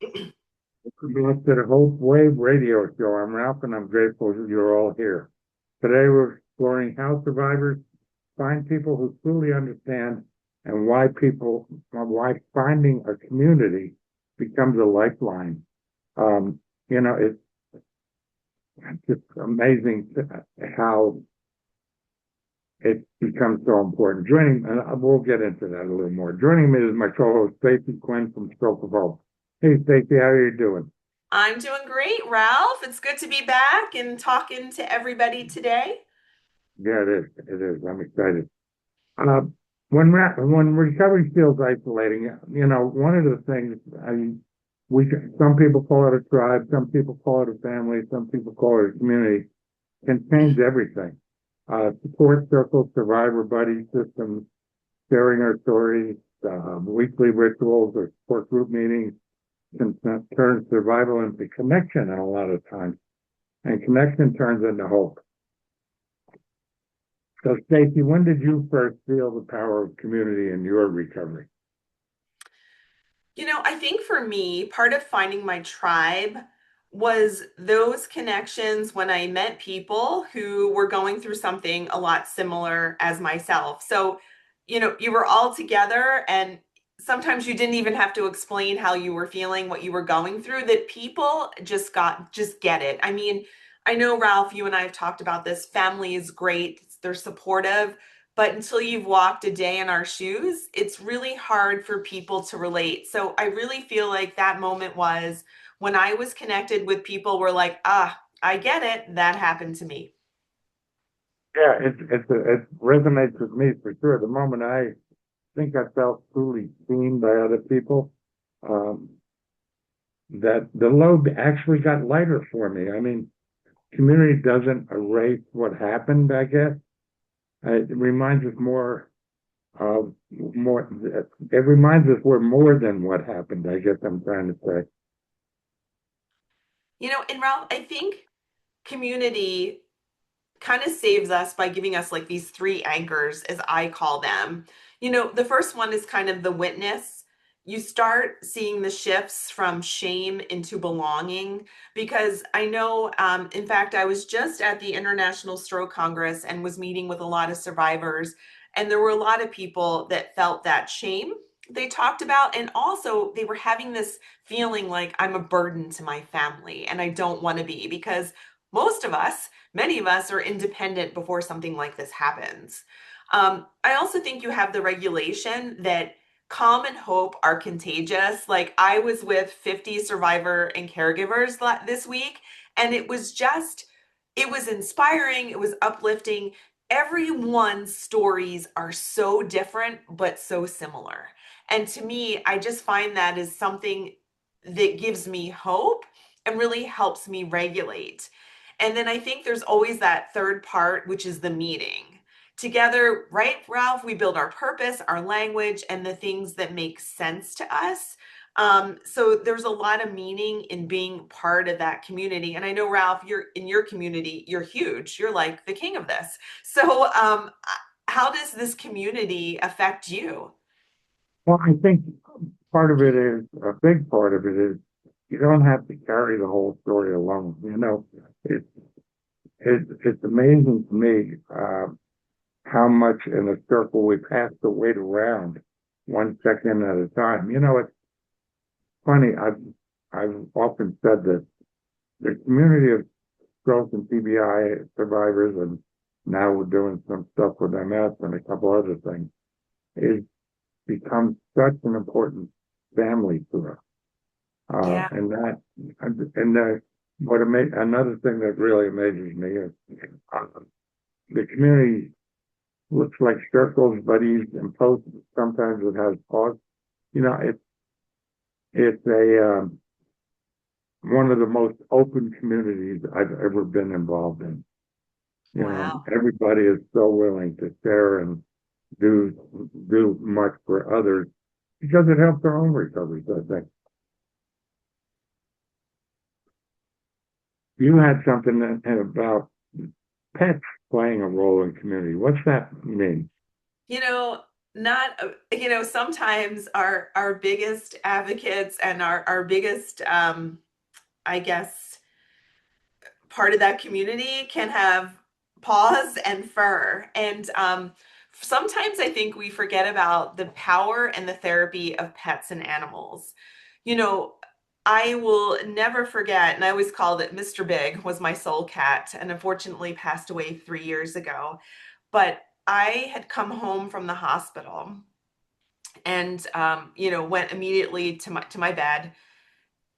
Welcome to the Hope Wave radio show. I'm Ralph and I'm grateful that you're all here. Today we're exploring how survivors find people who truly understand and why finding a community becomes a lifeline. It's just amazing how it becomes so important. We'll get into that a little more. Joining me is my co-host Stacy Quinn from Stroke of Hope. Hey Stacy, how are you doing? I'm doing great, Ralph. It's good to be back and talking to everybody today. Yeah, it is. It is. I'm excited. Uh, when recovery feels isolating, one of the things some people call it a tribe, some people call it a family, some people call it a community, can change everything. Support circles, survivor buddy systems, sharing our stories, weekly rituals or support group meetings can turn survival into connection a lot of times, and connection turns into hope. So, Stacy, when did you first feel the power of community in your recovery? I think for me, part of finding my tribe was those connections when I met people who were going through something a lot similar as myself. So, you were all together, and sometimes you didn't even have to explain how you were feeling, what you were going through, that people just get it. I mean, I know, Ralph, you and I have talked about this. Family is great, they're supportive. But until you've walked a day in our shoes, it's really hard for people to relate. So I really feel like that moment was when I was connected with people were like, I get it. That happened to me. Yeah, it resonates with me for sure. The moment I think I felt truly seen by other people, um, that the load actually got lighter for me. I mean, community doesn't erase what happened, I guess. It reminds us more, it reminds us we're more than what happened, I guess I'm trying to say. And Ralph, I think community kind of saves us by giving us like these three anchors, as I call them. The first one is kind of the witness. You start seeing the shifts from shame into belonging because I know, in fact, I was just at the International Stroke Congress and was meeting with a lot of survivors, and there were a lot of people that felt that shame they talked about, and also they were having this feeling like I'm a burden to my family and I don't want to be because most of us, many of us are independent before something like this happens. I also think you have the regulation that calm and hope are contagious. Like I was with 50 survivor and caregivers this week, and it was inspiring, it was uplifting. Everyone's stories are so different, but so similar. And to me, I just find that is something that gives me hope and really helps me regulate. And then I think there's always that third part, which is the meeting. Together, right, Ralph, we build our purpose, our language, and the things that make sense to us. So there's a lot of meaning in being part of that community. And I know, Ralph, you're in your community, you're huge. You're like the king of this. So, how does this community affect you? Well, I think part of it is, a big part of it is, you don't have to carry the whole story alone. It, it's amazing to me how much in a circle we pass the weight around one second at a time. It's funny. I've often said that the community of stroke and TBI survivors, and now we're doing some stuff with MS and a couple other things, is become such an important family to us. Yeah. And that, and another thing that really amazes me is uh, the community looks like circles, buddies, and posts. Sometimes it has pause. It's a one of the most open communities I've ever been involved in. Wow. Everybody is so willing to share and do do much for others because it helps their own recovery. So I think you had something about pets playing a role in community. What's that mean? not sometimes our biggest advocates and our biggest I guess part of that community can have paws and fur. And sometimes I think we forget about the power and the therapy of pets and animals. You know, I will never forget, and I always called it Mr. Big was my soul cat, and unfortunately passed away 3 years ago. But I had come home from the hospital and went immediately to my bed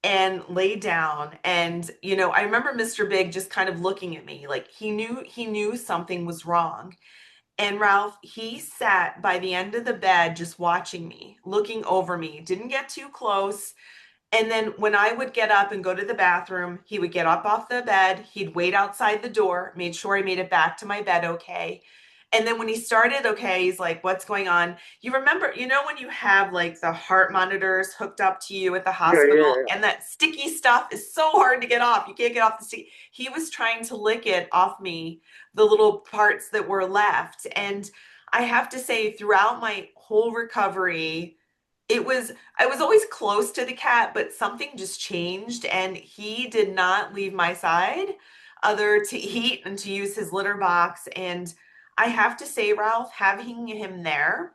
and laid down. And I remember Mr. Big just kind of looking at me like he knew something was wrong. And Ralph, he sat by the end of the bed just watching me, looking over me, didn't get too close. And then when I would get up and go to the bathroom, he would get up off the bed. He'd wait outside the door, made sure I made it back to my bed okay. And then when he started, okay, he's like, what's going on? You remember, when you have like the heart monitors hooked up to you at the Yeah, hospital yeah, and that sticky stuff is so hard to get off. You can't get off the sticky. He was trying to lick it off me, the little parts that were left. And I have to say, throughout my whole recovery, I was always close to the cat, but something just changed and he did not leave my side other to eat and to use his litter box. And I have to say, Ralph, having him there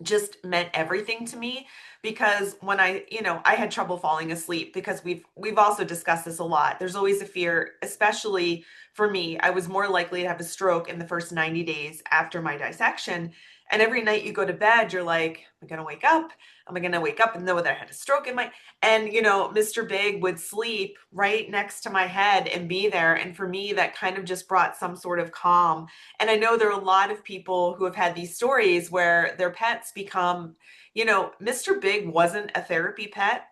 just meant everything to me because when I had trouble falling asleep because we've also discussed this a lot. There's always a fear, especially for me. I was more likely to have a stroke in the first 90 days after my dissection. And every night you go to bed, you're like, am I going to wake up? Am I going to wake up and know that I had a stroke in my, and Mr. Big would sleep right next to my head and be there. And for me, that kind of just brought some sort of calm. And I know there are a lot of people who have had these stories where their pets become, Mr. Big wasn't a therapy pet,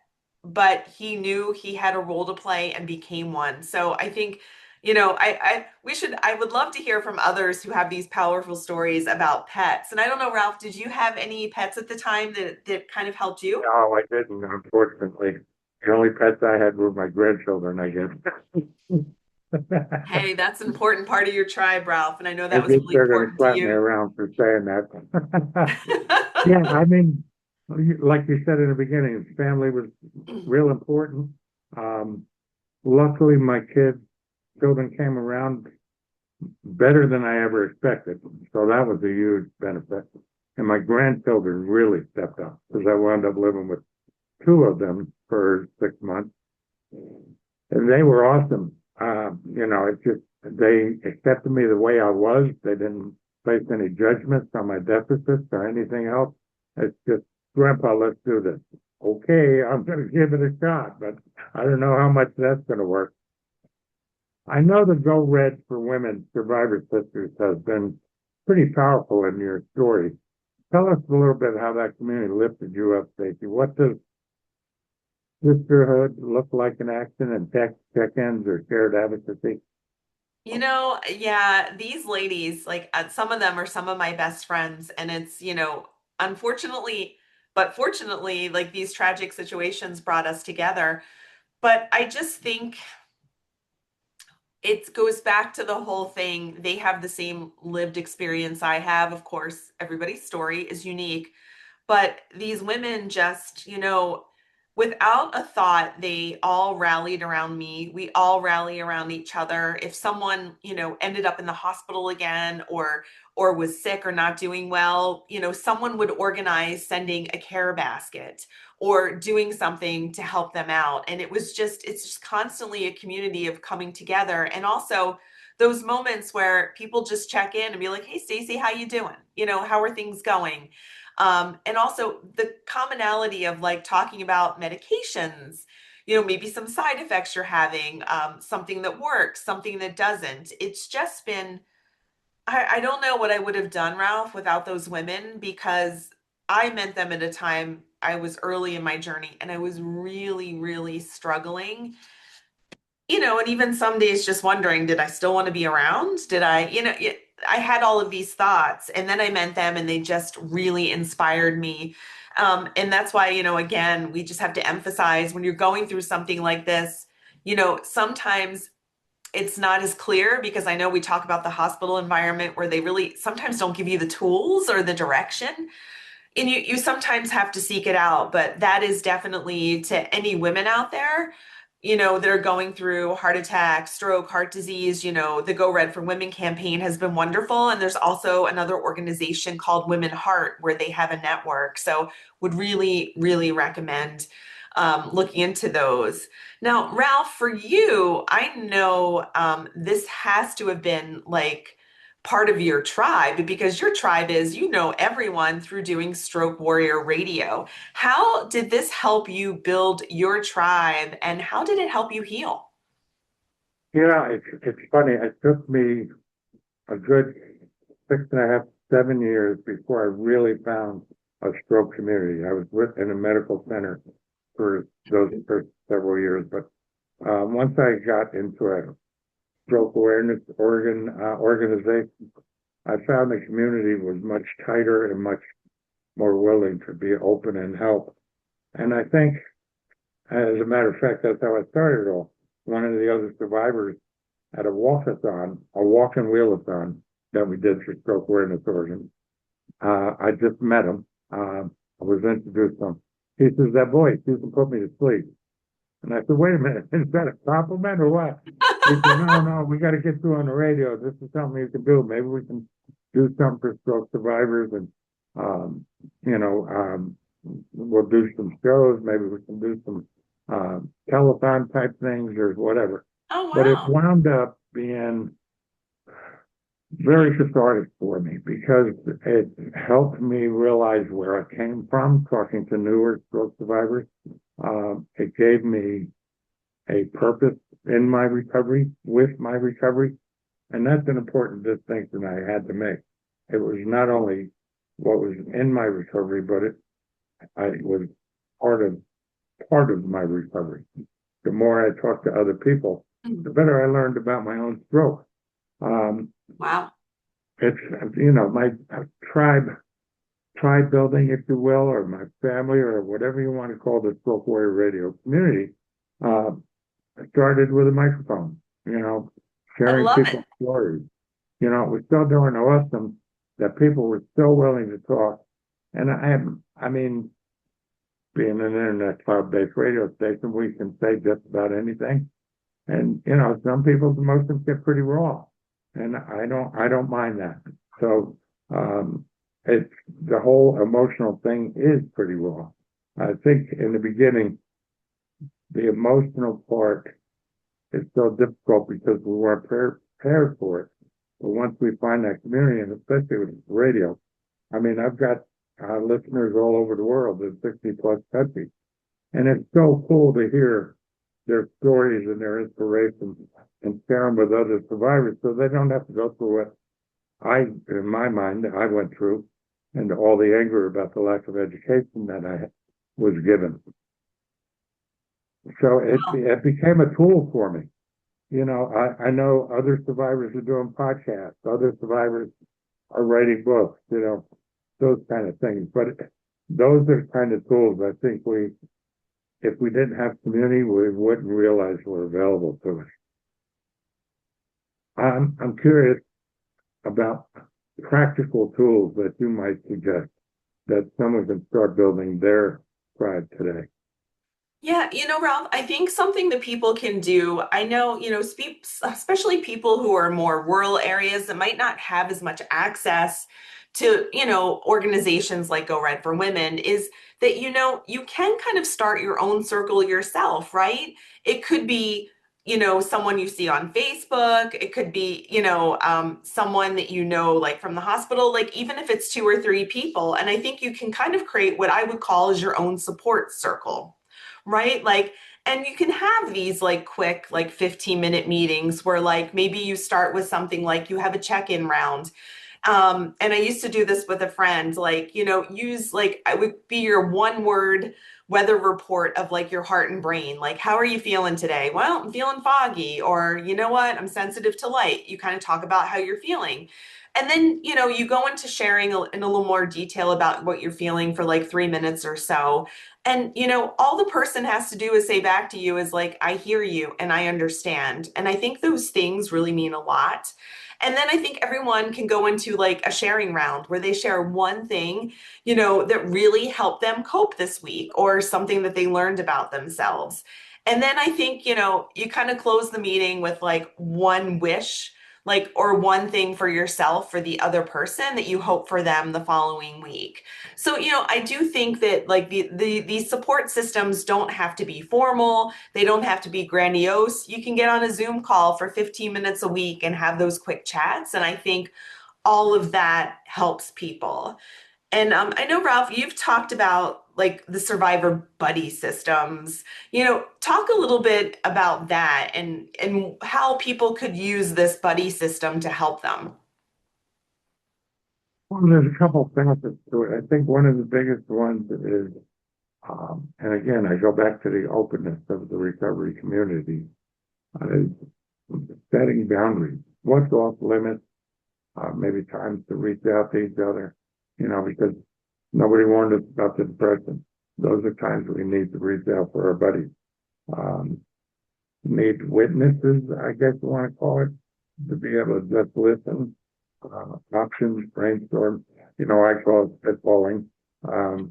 but he knew he had a role to play and became one. So I think, I would love to hear from others who have these powerful stories about pets. And I don't know, Ralph, did you have any pets at the time that kind of helped you? no, I didn't, unfortunately. The only pets I had were my grandchildren, I guess. Hey, that's an important part of your tribe, Ralph. And I know I that was guess really they're gonna important to slap me you. around for saying that. Yeah, I mean, like you said in the beginning, family was real important. Um, Luckily, my children came around better than I ever expected. So that was a huge benefit. And my grandchildren really stepped up because I wound up living with two of them for 6 months. And they were awesome. It just, they accepted me the way I was. They didn't place any judgments on my deficits or anything else. It's just, Grandpa, let's do this. Okay, I'm going to give it a shot, but I don't know how much that's going to work. I know the Go Red for Women Survivor Sisters has been pretty powerful in your story. Tell us a little bit how that community lifted you up, Stacy. What does sisterhood look like in action and check-ins or shared advocacy? Yeah, these ladies, like some of them are some of my best friends, and it's, unfortunately, but fortunately, like these tragic situations brought us together. But I just think it goes back to the whole thing. They have the same lived experience I have. Of course, everybody's story is unique, but these women just, without a thought, they all rallied around me. We all rally around each other. If someone, ended up in the hospital again or was sick or not doing well, someone would organize sending a care basket or doing something to help them out. And it's just constantly a community of coming together. And also those moments where people just check in and be like, hey, Stacy, how you doing? How are things going? And also the commonality of like talking about medications, maybe some side effects you're having, something that works, something that doesn't. It's just been, I don't know what I would have done, Ralph, without those women because I met them at a time I was early in my journey and I was really, really struggling. And even some days just wondering, did I still want to be around? Did I, I had all of these thoughts and then I met them and they just really inspired me. And that's why, again, we just have to emphasize when you're going through something like this, sometimes it's not as clear because I know we talk about the hospital environment where they really sometimes don't give you the tools or the direction. And you sometimes have to seek it out, but that is definitely to any women out there, that are going through heart attack, stroke, heart disease. The Go Red for Women campaign has been wonderful. And there's also another organization called Women Heart where they have a network. So would really, really recommend looking into those. Now, Ralph, for you, I know this has to have been like part of your tribe because your tribe is, everyone through doing Stroke Warrior Radio. How did this help you build your tribe and how did it help you heal? It's funny. It took me a good 6.5, 7 years before I really found a stroke community. I was in a medical center for those first several years, but once I got into a stroke awareness organization, I found the community was much tighter and much more willing to be open and help. And I think, as a matter of fact, that's how I started it all. One of the other survivors at a walkathon, a walk and wheelathon that we did for Stroke Awareness Oregon. I just met him. I was introduced to him. He says, that voice, you can put me to sleep. And I said, wait a minute, is that a compliment or what? He said, no, we got to get you on the radio. This is something you can do. Maybe we can do something for stroke survivors and, um, we'll do some shows. Maybe we can do some telethon type things or whatever. Oh, But it wow. wound up being very cathartic for me because it helped me realize where I came from, talking to newer stroke survivors. It gave me a purpose in my recovery, with my recovery, and that's an important distinction I had to make. It was not only what was in my recovery, but it was part of my recovery. The more I talked to other people, the better I learned about my own stroke. Um, Wow. it's my tribe building, if you will, or my family, or whatever you want to call the Stroke Warrior Radio community. Uh, started with a microphone, I sharing love it. people's stories. It was so darn awesome that people were so willing to talk. And I mean, being an internet cloud-based radio station, we can say just about anything. And some people's emotions get pretty raw, and I don't mind that. So it's the whole emotional thing is pretty raw. I think in the beginning, the emotional part is so difficult because we weren't prepared for it. But once we find that community, and especially with radio, I mean, I've got listeners all over the world in 60 plus countries. And it's so cool to hear their stories and their inspirations and share them with other survivors so they don't have to go through what in my mind, I went through and all the anger about the lack of education that I was given. So it became a tool for me. I know other survivors are doing podcasts, other survivors are writing books, those kind of things. But those are kind of tools I think if we didn't have community, we wouldn't realize were available to us. I'm curious about practical tools that you might suggest that someone can start building their tribe today. Yeah, Ralph, I think something that people can do, I know, especially people who are more rural areas that might not have as much access to, organizations like Go Red for Women, is that, you can kind of start your own circle yourself, right? It could be, someone you see on Facebook. It could be, someone that like from the hospital, like even if it's two or three people. And I think you can kind of create what I would call as your own support circle, right? Like, and you can have these like quick, like 15-minute meetings where like maybe you start with something like you have a check-in round. And I used to do this with a friend, like, use like I would be your one word weather report of like your heart and brain. Like, how are you feeling today? Well, I'm feeling foggy, or you know what? I'm sensitive to light. You kind of talk about how you're feeling. And then, you go into sharing in a little more detail about what you're feeling for like 3 minutes or so. And, all the person has to do is say back to you is like, I hear you and I understand. And I think those things really mean a lot. And then I think everyone can go into like a sharing round where they share one thing, that really helped them cope this week or something that they learned about themselves. And then I think, you kind of close the meeting with like one wish, like, or one thing for yourself for the other person that you hope for them the following week. So, I do think that like these support systems don't have to be formal. They don't have to be grandiose. You can get on a Zoom call for 15 minutes a week and have those quick chats. And I think all of that helps people. And I know, Ralph, you've talked about like the survivor buddy systems. Talk a little bit about that and how people could use this buddy system to help them. Well, there's a couple facets to it. I think one of the biggest ones is, and again, I go back to the openness of the recovery community, is setting boundaries. What's off limits? Maybe times to reach out to each other, because nobody warned us about the depression. Those are times we need to reach out for our buddies. Um, Need witnesses, I guess you want to call it, to be able to just listen, options, brainstorm. I call it spitballing,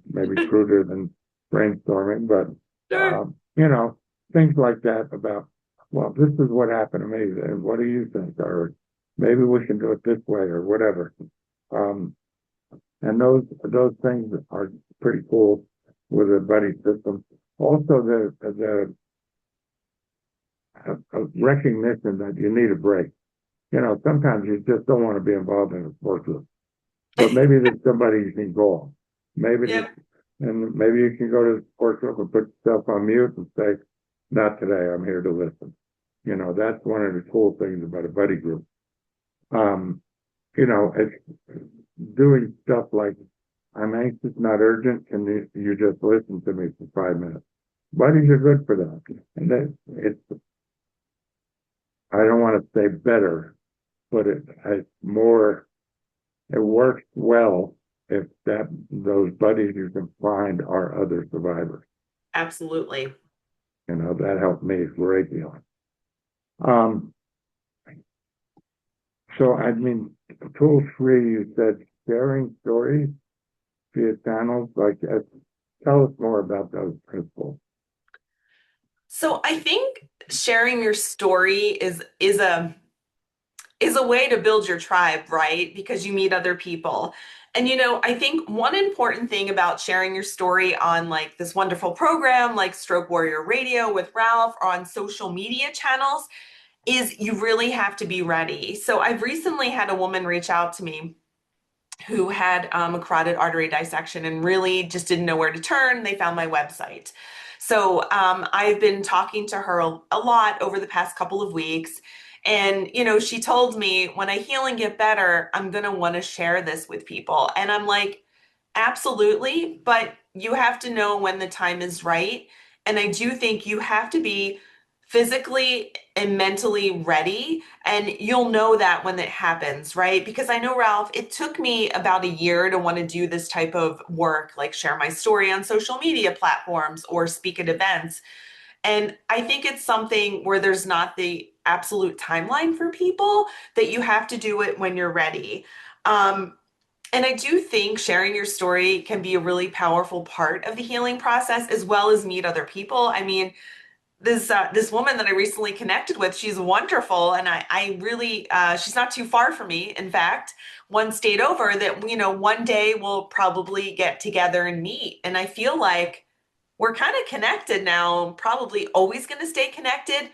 maybe cruder than brainstorming, but, Sure. things like that about, well, this is what happened to me, and what do you think? Or maybe we can do it this way or whatever. Um, and those things are pretty cool with a buddy system. Also, the recognition that you need a break. Sometimes you just don't want to be involved in a sports group, but maybe there's somebody you can call. Maybe Yep. and maybe you can go to the sports group and put yourself on mute and say, "Not today. I'm here to listen." That's one of the cool things about a buddy group. Um, it's doing stuff like, "I'm anxious, not urgent. Can you just listen to me for 5 minutes?" Buddies are good for that, and it's I don't want to say better, but it's more, it works well if those buddies you can find are other survivors. Absolutely. That helped me a great deal. Um, so I mean, tool three, you said sharing stories via channels like tell us more about those principles. So I think sharing your story is a way to build your tribe, right? Because you meet other people. And I think one important thing about sharing your story on like this wonderful program like Stroke Warrior Radio with Ralph or on social media channels is you really have to be ready. So I've recently had a woman reach out to me who had a carotid artery dissection and really just didn't know where to turn. They found my website. So I've been talking to her a lot over the past couple of weeks. And, she told me when I heal and get better, I'm going to want to share this with people. And I'm like, absolutely. But you have to know when the time is right. And I do think you have to be physically and mentally ready. And you'll know that when it happens, right? Because I know, Ralph, it took me about a year to want to do this type of work, like share my story on social media platforms or speak at events. And I think it's something where there's not the absolute timeline for people, that you have to do it when you're ready. And I do think sharing your story can be a really powerful part of the healing process as well as meet other people. I mean, this woman that I recently connected with, she's wonderful, and I really she's not too far from me. In fact, one state over. That one day we'll probably get together and meet, and I feel like we're kind of connected now. Probably always going to stay connected,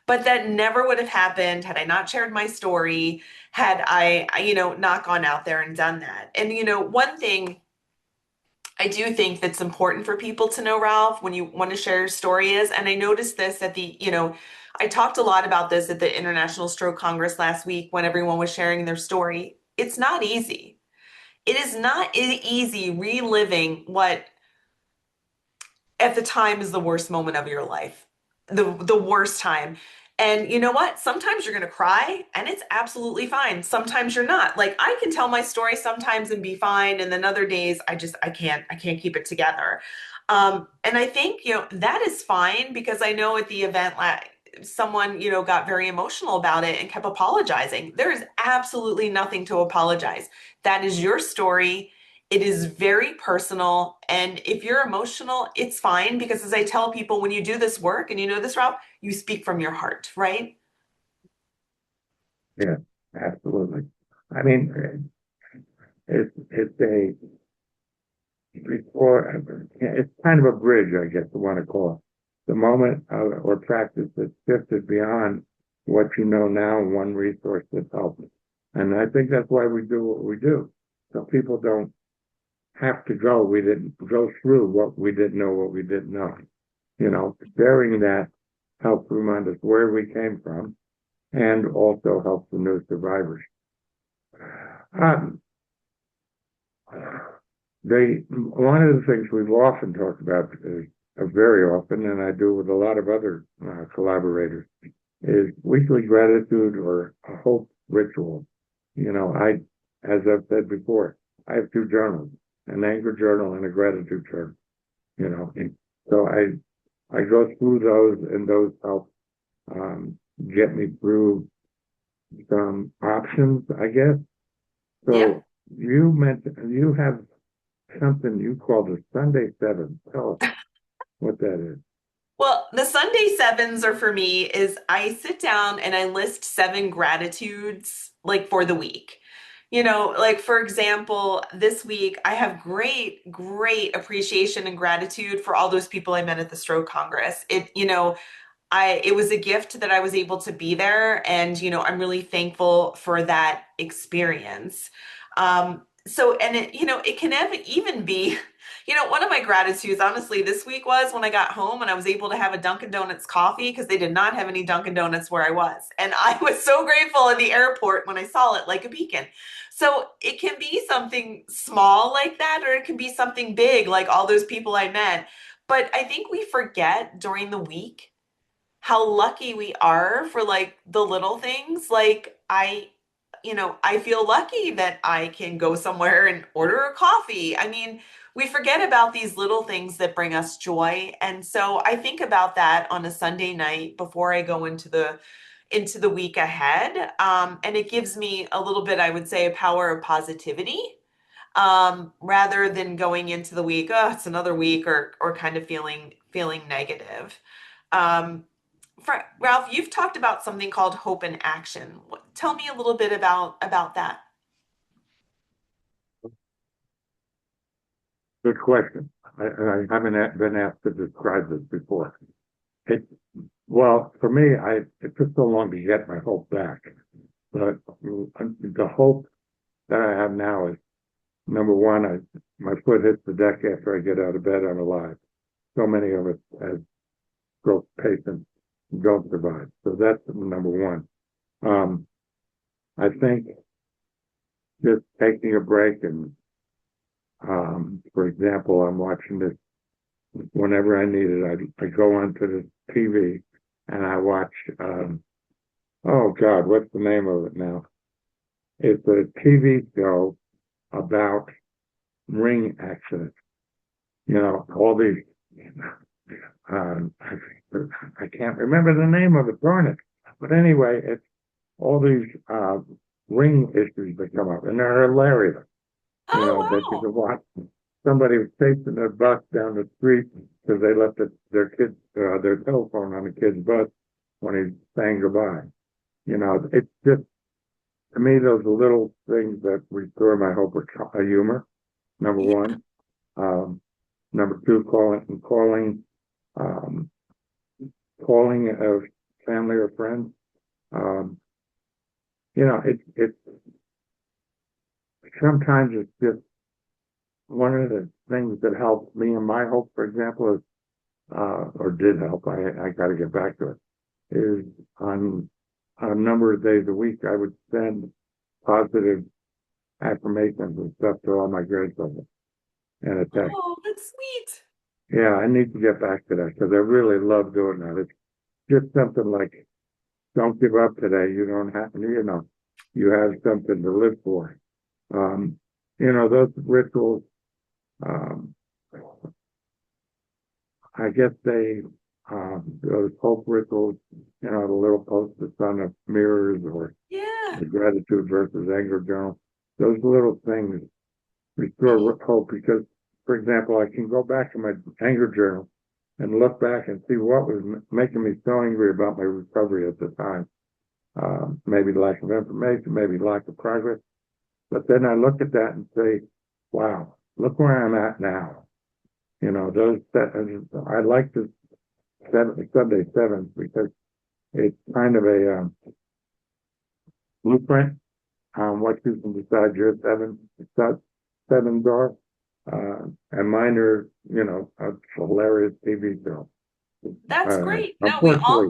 but that never would have happened had I not shared my story. Had I not gone out there and done that. And one thing I do think that's important for people to know, Ralph, when you want to share your story is, and I noticed this I talked a lot about this at the International Stroke Congress last week when everyone was sharing their story. It's not easy. It is not easy reliving what at the time is the worst moment of your life, the worst time. And you know what? Sometimes you're going to cry and it's absolutely fine. Sometimes you're not. Like I can tell my story sometimes and be fine. And then other days I can't keep it together. And I think, that is fine because I know at the event, like someone, got very emotional about it and kept apologizing. There is absolutely nothing to apologize. That is your story. It is very personal. And if you're emotional, it's fine because as I tell people, when you do this work and you know this, Ralph, you speak from your heart, right? Yeah, absolutely. I mean, it's a before it's kind of a bridge, I guess you want to call it. The moment or practice that shifted beyond what you know now, one resource that helps. And I think that's why we do what we do. So people don't have to go. We didn't go through what we didn't know, what we didn't know. Sharing that helps remind us where we came from and also helps the new survivors. Um, one of the things we've often talked about, very often, and I do with a lot of other collaborators, is weekly gratitude or a hope ritual. As I've said before, I have two journals, an anger journal and a gratitude journal. And so I go through those, and those help get me through some options, I guess. Yeah. So you mentioned you have something you call the Sunday Seven. Tell us what that is. Well, the Sunday sevens are for me is I sit down and I list seven gratitudes like for the week. Like for example, this week I have great, great appreciation and gratitude for all those people I met at the Stroke Congress. It was a gift that I was able to be there, and I'm really thankful for that experience. And it can even be, one of my gratitudes, honestly, this week was when I got home and I was able to have a Dunkin' Donuts coffee because they did not have any Dunkin' Donuts where I was. And I was so grateful in the airport when I saw it like a beacon. So it can be something small like that, or it can be something big like all those people I met. But I think we forget during the week how lucky we are for like the little things. Like I feel lucky that I can go somewhere and order a coffee. I mean, we forget about these little things that bring us joy. And so I think about that on a Sunday night before I go into the week ahead. And it gives me a little bit, I would say, a power of positivity, rather than going into the week, oh, it's another week, or kind of feeling negative. Um, Ralph, you've talked about something called hope in action. Tell me a little bit about that. Good question. I haven't been asked to describe this before. It, well, for me, it took so long to get my hope back. But the hope that I have now is number one, my foot hits the deck after I get out of bed, I'm alive. So many of us as stroke patients don't survive. So that's number one. Um, I think just taking a break and, for example, I'm watching this whenever I need it. I go onto the TV and I watch, oh God, what's the name of it now? It's a TV show about ring accidents. All these, I can't remember the name of it, darn it. But anyway, it's all these ring issues that come up, and they're hilarious. That you Oh, can watch. Somebody was chasing their bus down the street because they left their telephone on the kid's bus when he's saying goodbye. It's just, to me, those are little things that restore my hope of humor, number wow. one. Um, Number two, um, calling a family or friend. Um, it's sometimes it's just one of the things that helps me and my hope, for example, is, or did help, I got to get back to it, is on a number of days a week, I would send positive affirmations and stuff to all my grandchildren and a text. Oh, that's sweet. Yeah, I need to get back to that because I really love doing that. It's just something like don't give up today. You don't have, you have something to live for. Um, those rituals, um, I guess those hope rituals, the little post-its on the mirrors or Yeah. the gratitude versus anger journal, those little things restore hope because, for example, I can go back to my anger journal and look back and see what was making me so angry about my recovery at the time. Maybe lack of information, maybe lack of progress. But then I look at that and say, wow, look where I'm at now. I like this Sunday sevens because it's kind of a blueprint on what you can decide your sevens are. And mine are, a hilarious TV show. That's great. No, Unfortunately,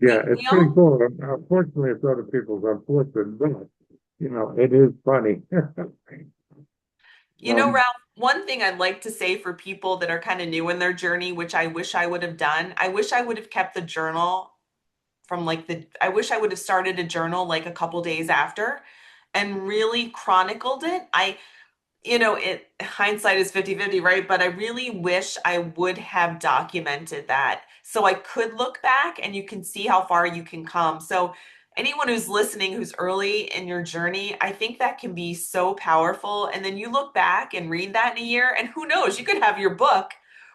yeah, it's we pretty all, cool. Unfortunately, it's other people's unfortunate, but, it is funny. Um, Ralph, one thing I'd like to say for people that are kind of new in their journey, which I wish I would have done, I wish I would have kept the journal from I wish I would have started a journal like a couple days after and really chronicled it. Hindsight is 50-50, right? But I really wish I would have documented that so I could look back and you can see how far you can come. So anyone who's listening who's early in your journey, I think that can be so powerful. And then you look back and read that in a year, and who knows, you could have your book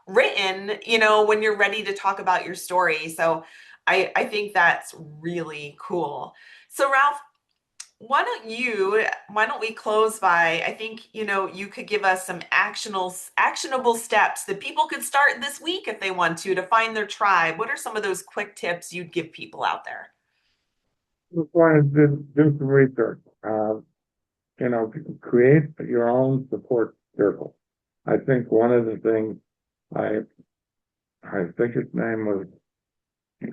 written, when you're ready to talk about your story. So I think that's really cool. So Ralph, why don't we close by, I think, you could give us some actionable steps that people could start this week if they want to find their tribe. What are some of those quick tips you'd give people out there? just wanted to do some research. Create your own support circle. I think one of the things I I think his name was,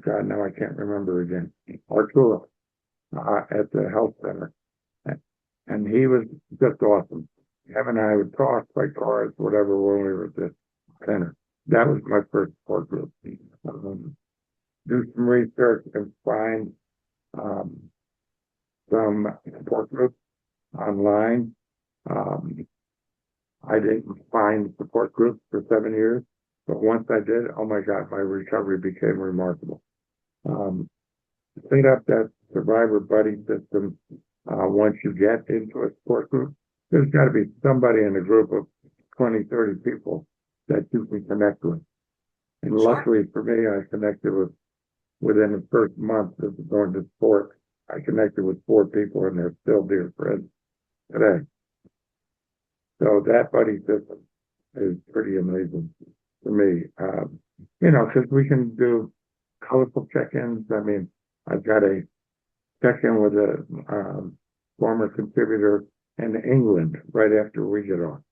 God, now I can't remember again, Arturo, at the health center. And he was just awesome. Him and I would talk, play cards, whatever, when we were at the center. That was my first support group. Do some research and find um, some support groups online. Um, I didn't find support groups for 7 years, but once I did, oh my God, my recovery became remarkable. Um, Set up that survivor buddy system once you get into a support group. There's got to be somebody in a group of 20, 30 people that you can connect with. And Sure. luckily for me, I connected within the first month of going to sport, I connected with 4 people and they're still dear friends today. So that buddy system is pretty amazing for me. Because we can do colorful check-ins. I mean, I've got a check-in with a former contributor in England right after we get on.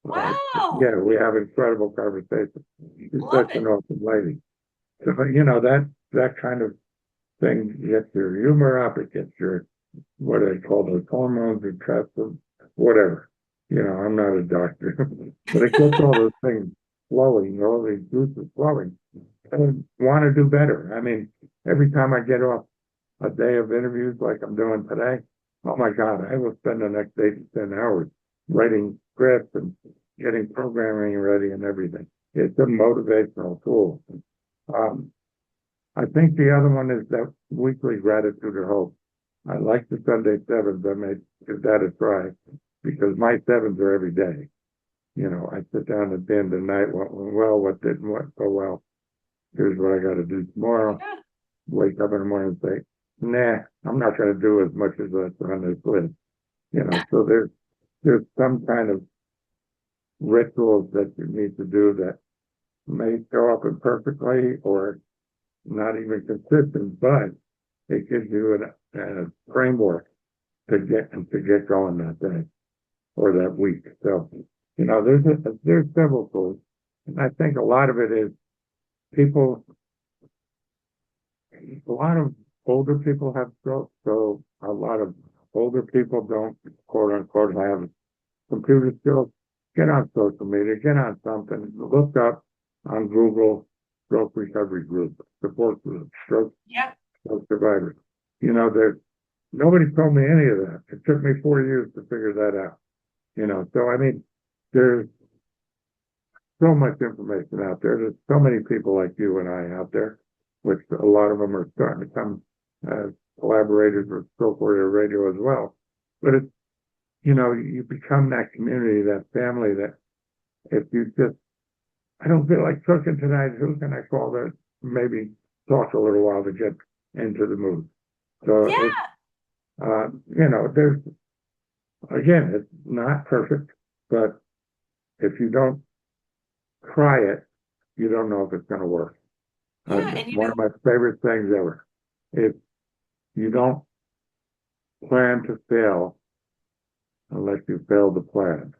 Wow. Yeah, we have incredible conversations. She's Love such it. an awesome lady. So, that kind of thing gets your humor up. It gets your, what do they call those hormones and tests and whatever. I'm not a doctor, but it gets all those things flowing, all these juices flowing. And want to do better. I mean, every time I get off a day of interviews like I'm doing today, oh my God, I will spend the next 8 to 10 hours writing scripts and getting programming ready and everything. It's a motivational tool. Um, I think the other one is that weekly gratitude or hope. I like the Sunday sevens. I may give that a try because my sevens are every day. I sit down at the end of the night, what went well, what didn't go well. Here's what I got to do tomorrow. Yeah. Wake up in the morning and say, nah, I'm not going to do as much as that's on this list. So there's some kind of rituals that you need to do that may show up imperfectly or not even consistent, but it gives you a framework to get going that day or that week. So, there's several tools. And I think a lot of it is a lot of older people have stroke, so a lot of older people don't quote unquote have computer skills. Get on social media, get on something, look up on Google stroke recovery group, support group, stroke Yeah. stroke survivors. You know, there nobody told me any of that. It took me 4 years to figure that out. You know, so I mean, there's so much information out there. There's so many people like you and I out there, which a lot of them are starting to become collaborators with Stroke Warrior Radio as well. But it's, you know, you become that community, that family that if you just, I don't feel like cooking tonight, who can I call that maybe talk a little while to get into the mood? So Yeah, it's, you know, there's, again, it's not perfect, but if you don't try it, you don't know if it's going to work. yeah, and One of my favorite things ever. If you don't plan to fail unless you fail the plan.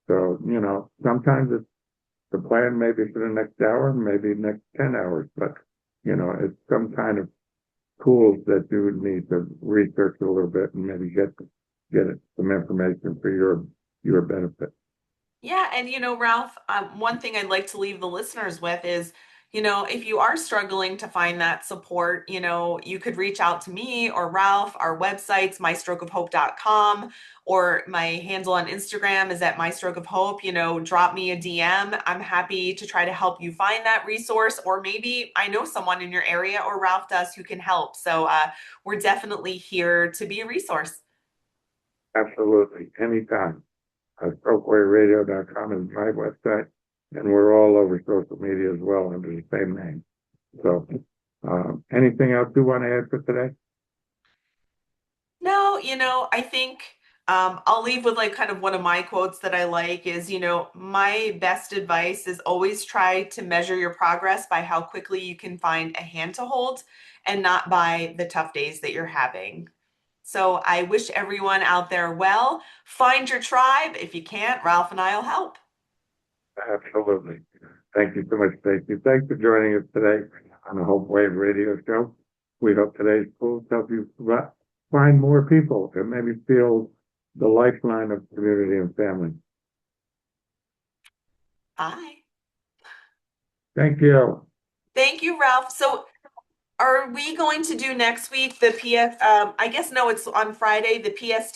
So, you know, sometimes it's the plan maybe for the next hour, maybe next 10 hours, but, you know, it's some kind of tools that you need to research a little bit and maybe get some information for your benefit. Yeah, and Ralph, one thing I'd like to leave the listeners with is, if you are struggling to find that support, you could reach out to me or Ralph. Our website's mystrokeofhope.com, or my handle on Instagram is at mystrokeofhope. Drop me a DM. I'm happy to try to help you find that resource, or maybe I know someone in your area or Ralph does who can help. So we're definitely here to be a resource. Absolutely. Anytime. StrokeWaveRadio.com is my website, and we're all over social media as well under the same name. So, anything else you want to add for today? No, I think I'll leave with like kind of one of my quotes that I like is, my best advice is always try to measure your progress by how quickly you can find a hand to hold and not by the tough days that you're having. So I wish everyone out there well. Find your tribe. If you can't, Ralph and I'll help. Absolutely. Thank you so much, Stacy. Thanks for joining us today on the Hope Wave Radio Show. We hope today's tools help you find more people and maybe feel the lifeline of community and family. Bye. Thank you. Thank you, Ralph. So are we going to do next week the PS? I guess no, it's on Friday, the PST